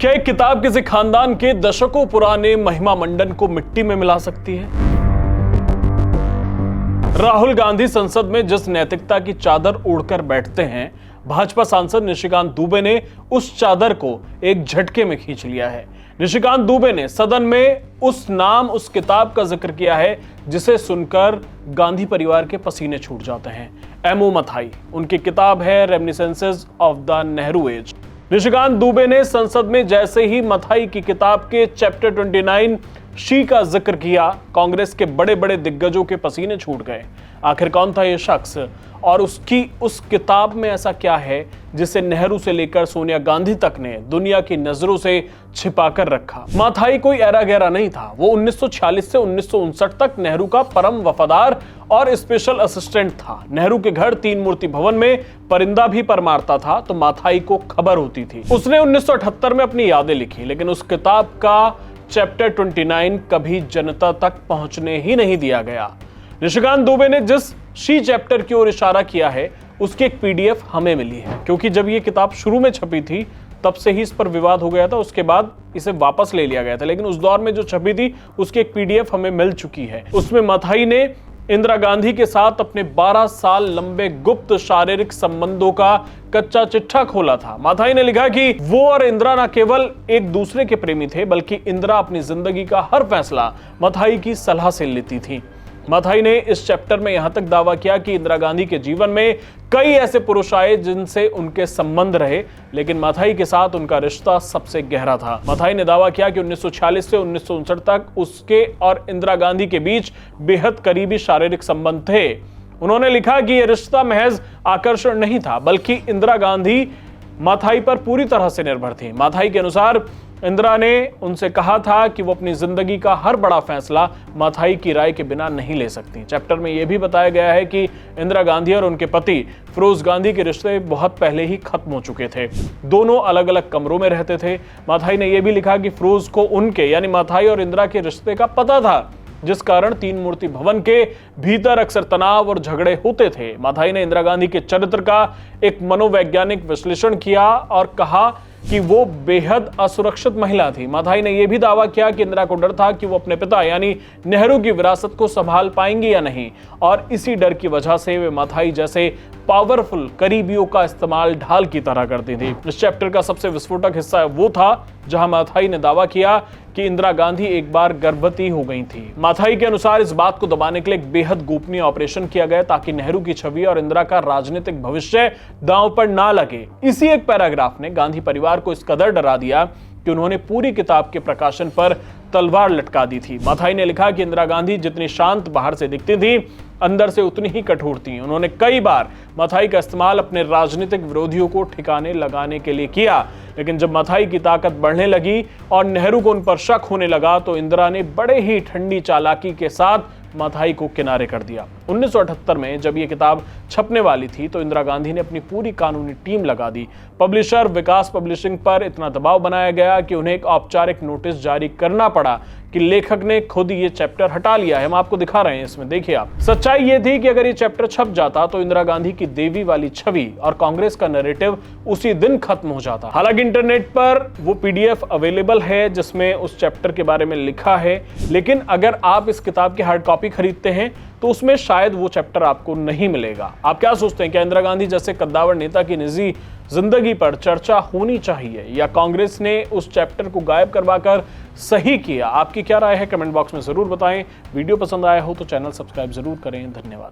क्या एक किताब किसी खानदान के दशकों पुराने महिमा मंडन को मिट्टी में मिला सकती है? राहुल गांधी संसद में जिस नैतिकता की चादर ओढ़कर बैठते हैं, भाजपा सांसद निशिकांत दुबे ने उस चादर को एक झटके में खींच लिया है। निशिकांत दुबे ने सदन में उस किताब का जिक्र किया है जिसे सुनकर गांधी परिवार के पसीने छूट जाते हैं। एमओ मथाई उनकी किताब है reminiscences of the Nehru age. Nishikant Dubey ने संसद में जैसे ही मथाई की किताब के चैप्टर 29 शी का जिक्र किया, कांग्रेस के बड़े बड़े दिग्गजों के पसीने छूट गए। आखिर कौन था यह शख्स और उसकी उस किताब में ऐसा क्या है जिसे नेहरू से लेकर सोनिया गांधी तक ने दुनिया की नजरों से छिपाकर रखा? मथाई कोई ऐरा गैरा नहीं था। वो 1946 से 1959 तक नेहरू का परम वफादार और स्पेशल असिस्टेंट था। नेहरू के घर तीन मूर्ति भवन में परिंदा भी पर मारता था तो मथाई को खबर होती थी। उसने 1978 में अपनी यादें लिखी, लेकिन उस किताब का चैप्टर 29 कभी जनता तक पहुंचने ही नहीं दिया गया। निशिकांत दुबे ने जिस शी चैप्टर की ओर इशारा किया है उसकी एक पीडीएफ हमें मिली है, क्योंकि जब ये किताब शुरू में छपी थी तब से ही इस पर विवाद हो गया था। उसके बाद इसे वापस ले लिया गया था, लेकिन उस दौर में जो छपी थी उसकी एक पीडीएफ हमें मिल चुकी है। उसमें मथाई ने इंदिरा गांधी के साथ अपने 12 साल लंबे गुप्त शारीरिक संबंधों का कच्चा चिट्ठा खोला था। मथाई ने लिखा कि वो और इंदिरा न केवल एक दूसरे के प्रेमी थे, बल्कि इंदिरा अपनी जिंदगी का हर फैसला मथाई की सलाह से लेती थी। मथाई ने इस चैप्टर में यहां तक दावा किया कि इंदिरा गांधी के जीवन में कई ऐसे पुरुष आए जिनसे उनके संबंध रहे, लेकिन मथाई के साथ उनका रिश्ता सबसे गहरा था। मथाई ने दावा किया कि 1946 से 1959 तक उसके और इंदिरा गांधी के बीच बेहद करीबी शारीरिक संबंध थे। उन्होंने लिखा कि यह रिश्ता महज आकर्षण नहीं था, बल्कि इंदिरा गांधी मथाई पर पूरी तरह से निर्भर थी। मथाई के अनुसार इंदिरा ने उनसे कहा था कि वो अपनी जिंदगी का हर बड़ा फैसला मथाई की राय के बिना नहीं ले सकती। चैप्टर में यह भी बताया गया है कि इंदिरा गांधी और उनके पति फिरोज गांधी के रिश्ते बहुत पहले ही खत्म हो चुके थे। दोनों अलग अलग कमरों में रहते थे। मथाई ने यह भी लिखा कि फिरोज को उनके यानी मथाई और इंदिरा के रिश्ते का पता था, जिस कारण तीन मूर्ति भवन के भीतर अक्सर तनाव और झगड़े होते थे। मथाई ने इंदिरा गांधी के चरित्र का एक मनोवैज्ञानिक विश्लेषण किया और कहा कि वो बेहद असुरक्षित महिला थी। मथाई ने यह भी दावा किया कि इंदिरा को डर था कि वो अपने पिता यानी नेहरू की विरासत को संभाल पाएंगी या नहीं, और इसी डर की वजह से वे मथाई जैसे पावरफुल करीबियों का इस्तेमाल ढाल की तरह करती थी। इस चैप्टर का सबसे विस्फोटक हिस्सा वो था जहां मथाई ने दावा किया कि इंदिरा गांधी एक बार गर्भवती हो गई थी। मथाई के अनुसार इस बात को दबाने के लिए एक बेहद गोपनीय ऑपरेशन किया गया ताकि नेहरू की छवि और इंदिरा का राजनीतिक भविष्य दांव पर ना लगे। इसी एक पैराग्राफ ने गांधी परिवार को इस कदर डरा दिया कि उन्होंने पूरी किताब के प्रकाशन पर तलवार लटका दी थी। मथाई ने लिखा कि इंदिरा गांधी जितनी शांत बाहर से दिखती थी, अंदर से उतनी ही कठोर थी। उन्होंने कई बार मथाई का इस्तेमाल अपने राजनीतिक विरोधियों को ठिकाने लगाने के लिए किया, लेकिन जब मथाई की ताकत बढ़ने लगी और नेहरू को उन पर शक होने लगा तो इंदिरा ने बड़े ही ठंडी चालाकी के साथ मथाई को किनारे कर दिया। 1978 में जब यह किताब छपने वाली थी तो इंदिरा गांधी ने अपनी पूरी कानूनी टीम लगा दी। पब्लिशर विकास पब्लिशिंग पर इतना दबाव बनाया गया कि उन्हें एक औपचारिक नोटिस जारी करना पड़ा कि लेखक ने खुद ये चैप्टर हटा लिया है। हम आपको दिखा रहे हैं, इसमें देखिए आप। सच्चाई ये थी कि अगर ये चैप्टर छप जाता तो इंदिरा गांधी की देवी वाली छवि और कांग्रेस का नैरेटिव उसी दिन खत्म हो जाता। हालांकि इंटरनेट पर वो पीडीएफ अवेलेबल है जिसमें उस चैप्टर के बारे में लिखा है, लेकिन अगर आप इस किताब की हार्ड कॉपी खरीदते हैं तो उसमें शायद वो चैप्टर आपको नहीं मिलेगा। आप क्या सोचते हैं, क्या इंदिरा गांधी जैसे कद्दावर नेता की निजी जिंदगी पर चर्चा होनी चाहिए या कांग्रेस ने उस चैप्टर को गायब करवाकर सही किया? आपकी क्या राय है, कमेंट बॉक्स में जरूर बताएं। वीडियो पसंद आया हो तो चैनल सब्सक्राइब जरूर करें। धन्यवाद।